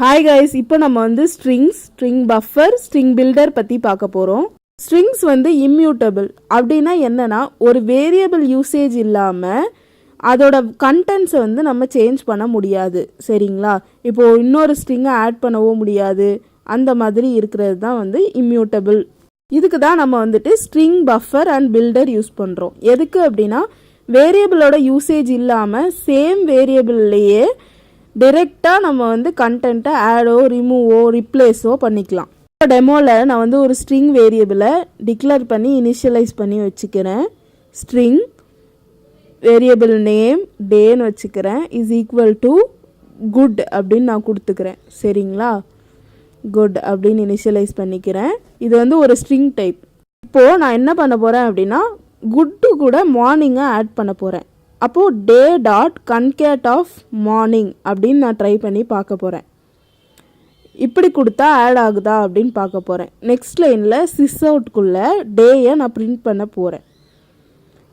Hi guys, இப்போ நம்ம வந்து strings, string buffer, string builder பற்றி பார்க்க போகிறோம். ஸ்ட்ரிங்ஸ் வந்து இம்யூட்டபிள். அப்படின்னா என்னன்னா, ஒரு வேரியபிள் யூசேஜ் இல்லாமல் அதோட கண்டென்ட்ஸை வந்து நம்ம சேஞ்ச் பண்ண முடியாது. சரிங்களா? இப்போது இன்னொரு ஸ்ட்ரிங்கை ஆட் பண்ணவும் முடியாது. அந்த மாதிரி இருக்கிறது தான் வந்து இம்யூட்டபிள். இதுக்கு தான் நம்ம வந்துட்டு string buffer and builder use பண்ணுறோம். எதுக்கு அப்படின்னா, வேரியபிளோட யூசேஜ் இல்லாமல் சேம் வேரியபிள்லேயே டிரெக்டாக நம்ம வந்து கண்டென்ட்டை ஆடோ ரிமூவோ ரிப்ளேஸோ பண்ணிக்கலாம். இப்போ டெமோவில் நான் வந்து ஒரு ஸ்ட்ரிங் வேரியபிளை டிக்ளேர் பண்ணி இனிஷியலைஸ் பண்ணி வச்சுக்கிறேன். ஸ்ட்ரிங் வேரியபிள் நேம் டேன்னு வச்சுக்கிறேன். இஸ் ஈக்குவல் டு குட் அப்படின்னு நான் கொடுத்துக்கிறேன். சரிங்களா? குட் அப்படின்னு இனிஷியலைஸ் பண்ணிக்கிறேன். இது வந்து ஒரு ஸ்ட்ரிங் டைப். இப்போது நான் என்ன பண்ண போகிறேன் அப்படின்னா, குட்டு கூட மார்னிங்கை ஆட் பண்ண போகிறேன். அப்போது day dot concat of morning அப்படின்னு நான் ட்ரை பண்ணி பார்க்க போகிறேன். இப்படி கொடுத்தா ஆட் ஆகுதா அப்படின்னு பார்க்க போகிறேன். நெக்ஸ்ட் லைனில் சிஸ் அவுட்குள்ளே டேயை நான் பிரிண்ட் பண்ண போகிறேன்.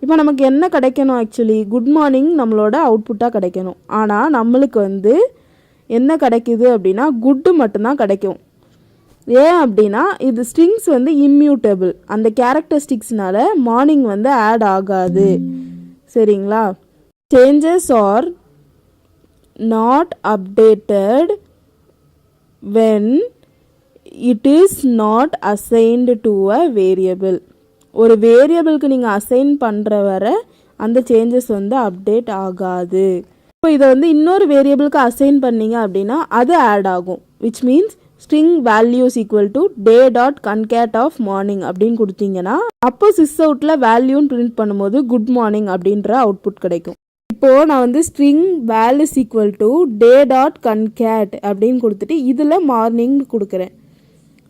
இப்போ நமக்கு என்ன கிடைக்கணும்? ஆக்சுவலி குட் மார்னிங் நம்மளோட அவுட்புட்டாக கிடைக்கணும். ஆனால் நம்மளுக்கு வந்து என்ன கிடைக்குது அப்படின்னா, குட்டு மட்டும்தான் கிடைக்கும். ஏன் அப்படின்னா, இது ஸ்ட்ரிங்ஸ் வந்து இம்யூட்டபிள். அந்த கேரக்டரிஸ்டிக்ஸ்னால மார்னிங் வந்து ஆட் ஆகாது. சரிங்களா? Changes are not updated when it is not assigned to a variable. ஒரு வேரியபிளுக்கு நீங்கள் அசைன் பண்ணுற வர அந்த சேஞ்சஸ் வந்து அப்டேட் ஆகாது. இப்போ இதை வந்து இன்னொரு வேரியபிளுக்கு அசைன் பண்ணீங்க அப்படின்னா அது ஆட் ஆகும். Which means string values equal to day dot concat of morning அப்படின்னு கொடுத்தீங்கன்னா அப்போ சிஸ் அவுட்டில் வேல்யூன்னு பிரிண்ட் பண்ணும்போது குட் மார்னிங் அப்படின்ற அவுட்புட் கிடைக்கும். இப்போது நான் வந்து string values equal to day dot concat அப்படின்னு கொடுத்துட்டு இதில் மார்னிங் கொடுக்குறேன்.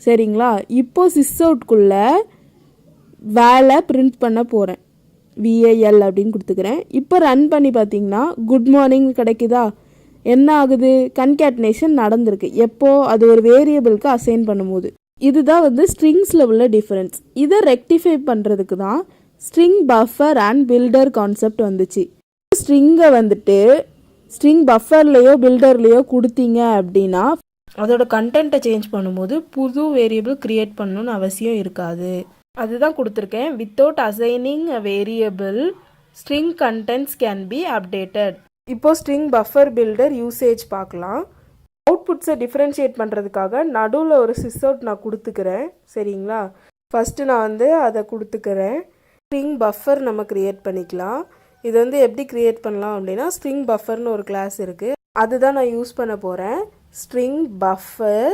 சரிங்களா? இப்போது சிஸ் அவுட்குள்ளே வேலை பிரிண்ட் பண்ண போகிறேன். VAL அப்படின்னு கொடுத்துக்கிறேன். இப்போ ரன் பண்ணி பார்த்தீங்கன்னா குட் மார்னிங் கிடைக்குதா? என்ன ஆகுது? கன்கேட்னேஷன் நடந்திருக்கு. எப்போ? அது ஒரு வேரியபிளுக்கு அசைன் பண்ணும்போது. இதுதான் வந்து ஸ்ட்ரிங்ஸில் உள்ள டிஃப்ரென்ஸ். இதை ரெக்டிஃபை பண்ணுறதுக்கு தான் string buffer and builder concept வந்துச்சு. ஸ்ட்ரிங்கை வந்துட்டு ஸ்ட்ரிங் பஃபர்லேயோ பில்டர்லேயோ கொடுத்தீங்க அப்படின்னா அதோட கண்டென்ட்டை சேஞ்ச் பண்ணும்போது புது வேரியபிள் க்ரியேட் பண்ணணும்னு அவசியம் இருக்காது. அதுதான் கொடுத்துருக்கேன். Without assigning a variable string contents can be updated. இப்போது ஸ்ட்ரிங் பஃபர் பில்டர் யூசேஜ் பார்க்கலாம். அவுட்புட்ஸை டிஃப்ரென்ஷியேட் பண்ணுறதுக்காக நடுவில் ஒரு சிஸ் அவுட் நான் கொடுத்துக்கிறேன். சரிங்களா? ஃபஸ்ட்டு நான் வந்து அதை கொடுத்துக்கிறேன். ஸ்ட்ரிங் பஃபர் நம்ம க்ரியேட் பண்ணிக்கலாம். இது வந்து எப்படி க்ரியேட் பண்ணலாம் அப்படின்னா, ஸ்ட்ரிங் பஃபர்னு ஒரு கிளாஸ் இருக்குது. அதுதான் நான் யூஸ் பண்ண போகிறேன். ஸ்ட்ரிங் பஃபர்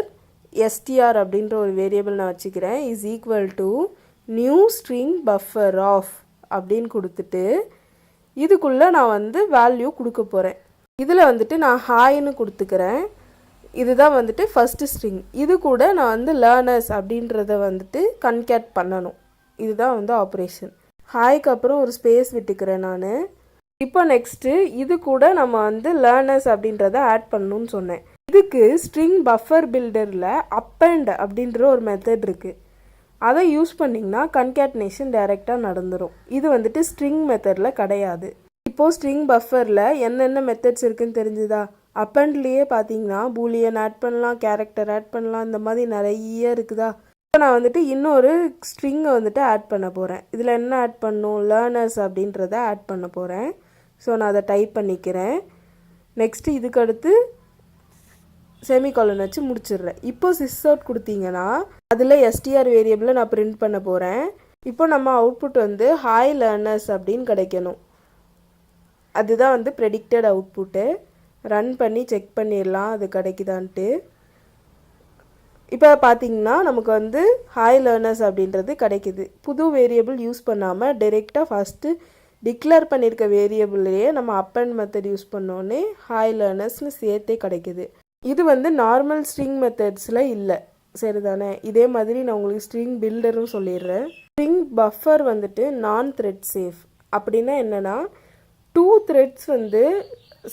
str அப்படின்ற ஒரு வேரியபிள் நான் வச்சுக்கிறேன். Is equal to new string buffer of அப்படின்னு கொடுத்துட்டு இதுக்குள்ளே நான் வந்து வேல்யூ கொடுக்க போகிறேன். இதில் வந்துட்டு நான் ஹாய்னு கொடுத்துக்கிறேன். இதுதான் வந்துட்டு ஃபஸ்ட்டு ஸ்ட்ரிங். இது கூட நான் வந்து லேர்னர்ஸ் அப்படின்றத வந்துட்டு கன்கேட் பண்ணணும். இதுதான் வந்து ஆப்ரேஷன். ஹாய்க்கு அப்புறம் ஒரு ஸ்பேஸ் விட்டுக்கிறேன் நான். இப்போ நெக்ஸ்ட்டு இது கூட நம்ம வந்து லேர்னர்ஸ் அப்படின்றத ஆட் பண்ணணும்னு சொன்னேன். இதுக்கு ஸ்ட்ரிங் பஃபர் பில்டரில் அப்பண்ட் அப்படின்ற ஒரு மெத்தட் இருக்குது. அதை யூஸ் பண்ணிங்கன்னா கன்கேட்னேஷன் டைரெக்டாக நடந்துடும். இது வந்துட்டு ஸ்ட்ரிங் மெத்தடில் கிடையாது. இப்போது ஸ்ட்ரிங் பஃபரில் என்னென்ன மெத்தட்ஸ் இருக்குதுன்னு தெரிஞ்சுதா? அப்பண்ட்லேயே பார்த்தீங்கன்னா பூலியன் ஆட் பண்ணலாம், கேரக்டர் ஆட் பண்ணலாம், இந்த மாதிரி நிறைய இருக்குதா? இப்போ நான் வந்துட்டு இன்னொரு ஸ்ட்ரிங்கை வந்துட்டு ஆட் பண்ண போகிறேன். இதில் என்ன ஆட் பண்ணணும்? லேர்னர்ஸ் அப்படின்றத ஆட் பண்ண போகிறேன். ஸோ நான் அதை டைப் பண்ணிக்கிறேன். நெக்ஸ்ட்டு இதுக்கு அடுத்து செமிகாலன் வச்சு முடிச்சிடுறேன். இப்போ சிஸ் அவுட் கொடுத்தீங்கன்னா அதில் str வேரியபிளை நான் பிரிண்ட் பண்ண போகிறேன். இப்போ நம்ம அவுட்புட் வந்து ஹாய் லேர்னர்ஸ் அப்படின்னு கிடைக்கணும். அதுதான் வந்து ப்ரெடிக்டட் அவுட்புட்டு. ரன் பண்ணி செக் பண்ணிடலாம் அது கிடைக்குதான்ட்டு. இப்போ பார்த்தீங்கன்னா நமக்கு வந்து ஹாய் லேர்னர்ஸ் அப்படின்றது கிடைக்குது. புது வேரியபிள் யூஸ் பண்ணாமல் டைரெக்டாக ஃபஸ்ட்டு டிக்ளேர் பண்ணியிருக்க வேரியபிள்லேயே நம்ம அப்பண்ட் மெத்தட் யூஸ் பண்ணோன்னே ஹாய் லேர்னர்ஸ்னு சேர்த்தே கிடைக்குது. இது வந்து நார்மல் ஸ்ட்ரிங் மெத்தட்ஸில் இல்லை. சரிதானே? இதே மாதிரி நான் உங்களுக்கு ஸ்ட்ரிங் பில்டரும் சொல்லிடுறேன். ஸ்ட்ரிங் பஃபர் வந்துட்டு நான் த்ரெட் சேஃப். அப்படின்னா என்னென்னா, 2 த்ரெட்ஸ் வந்து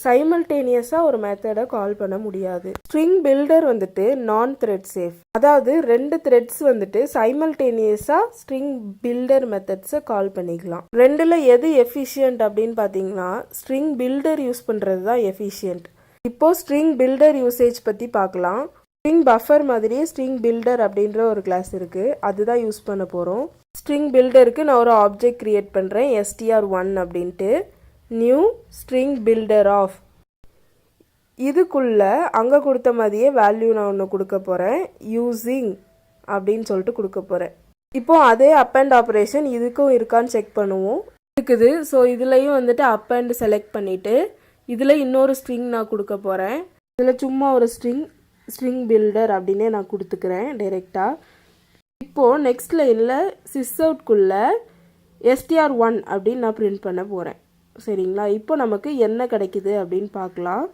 சைமல்டேனியஸாக ஒரு மெத்தடை கால் பண்ண முடியாது. ஸ்ட்ரிங் பில்டர் வந்துட்டு நான் த்ரெட் சேஃப். அதாவது 2 த்ரெட்ஸ் வந்துட்டு சைமல்டேனியஸாக ஸ்ட்ரிங் பில்டர் மெத்தட்ஸை கால் பண்ணிக்கலாம். ரெண்டில் எது எஃபிஷியன்ட் அப்படின்னு பார்த்தீங்கன்னா ஸ்ட்ரிங் பில்டர் யூஸ் பண்ணுறது தான் எஃபிஷியன்ட். இப்போ ஸ்ட்ரிங் பில்டர் யூசேஜ் பற்றி பார்க்கலாம். ஸ்ட்ரிங் பஃபர் மாதிரியே ஸ்ட்ரிங் பில்டர் அப்படின்ற ஒரு கிளாஸ் இருக்குது, அதுதான் யூஸ் பண்ண போகிறோம். ஸ்ட்ரிங் பில்டருக்கு நான் ஒரு ஆப்ஜெக்ட் க்ரியேட் பண்ணுறேன், str1 அப்படின்ட்டு. நியூ ஸ்ட்ரிங் பில்டர் ஆஃப், இதுக்குள்ளே அங்கே கொடுத்த மாதிரியே வேல்யூ நான் ஒன்று கொடுக்க போகிறேன், யூஸிங் அப்படின்னு சொல்லிட்டு கொடுக்க போகிறேன். இப்போது அதே அப் அண்ட் ஆப்ரேஷன் இதுக்கும் இருக்கான்னு செக் பண்ணுவோம். இருக்குது. ஸோ இதுலேயும் வந்துட்டு அப் அண்ட் செலக்ட் பண்ணிவிட்டு இதில் இன்னொரு ஸ்ட்ரிங் நான் கொடுக்க போகிறேன். இதில் சும்மா ஒரு ஸ்ட்ரிங் பில்டர் அப்படின்னே நான் கொடுத்துக்கிறேன் டைரெக்டாக. இப்போது நெக்ஸ்ட் லைனில் சிஸ்அவுட்குள்ளே str1 அப்படின்னு நான் பிரிண்ட் பண்ண போகிறேன். சரிங்களா? இப்போ நமக்கு என்ன கிடைக்குது அப்படின்னு பார்க்கலாம்.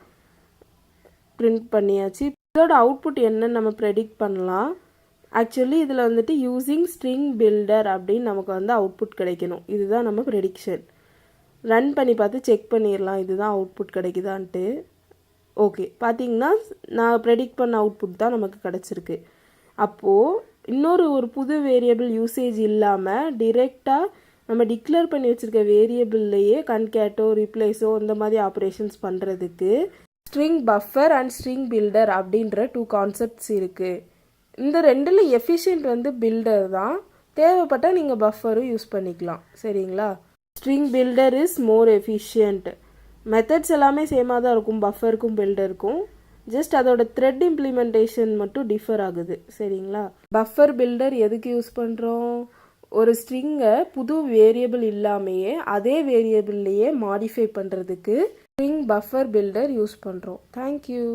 பிரிண்ட் பண்ணியாச்சு. இதோட அவுட்புட் என்னன்னு நம்ம ப்ரெடிக்ட் பண்ணலாம். ஆக்சுவலி இதில் வந்துட்டு யூஸிங் ஸ்ட்ரிங் பில்டர் அப்படின்னு நமக்கு வந்து அவுட்புட் கிடைக்கணும். இதுதான் நம்ம ப்ரெடிக்ஷன். ரன் பண்ணி பார்த்து செக் பண்ணிடலாம் இதுதான் அவுட்புட் கிடைக்குதான்ட்டு. ஓகே, பார்த்தீங்கன்னா நான் ப்ரெடிக்ட் பண்ண அவுட்புட் தான் நமக்கு கிடச்சிருக்கு. அப்போது இன்னொரு புது வேரியபிள் யூசேஜ் இல்லாமல் டிரெக்டாக நம்ம டிக்ளேர் பண்ணி வச்சுருக்க வேரியபிள்லையே கன்கேட்டோ ரிப்ளேஸோ இந்த மாதிரி ஆப்ரேஷன்ஸ் பண்ணுறதுக்கு string buffer and string builder அப்படின்ற 2 கான்செப்ட்ஸ் இருக்குது. இந்த ரெண்டில் எஃபிஷியன்ட் வந்து பில்டர் தான், தேவைப்பட்டால் நீங்கள் பஃபரும் யூஸ் பண்ணிக்கலாம். சரிங்களா? String builder is more efficient. Methods எல்லாமே சேமாக தான் இருக்கும் பஃபருக்கும் பில்டருக்கும், ஜஸ்ட் அதோட த்ரெட் இம்ப்ளிமெண்டேஷன் மட்டும் டிஃபர் ஆகுது. சரிங்களா? பஃபர் பில்டர் எதுக்கு யூஸ் பண்ணுறோம்? ஒரு ஸ்ட்ரிங்கை புது வேரியபிள் இல்லாமையே அதே வேரியபிள்லையே மாடிஃபை பண்ணுறதுக்கு ஸ்ட்ரிங் பஃபர் பில்டர் யூஸ் பண்ணுறோம். தேங்க்யூ.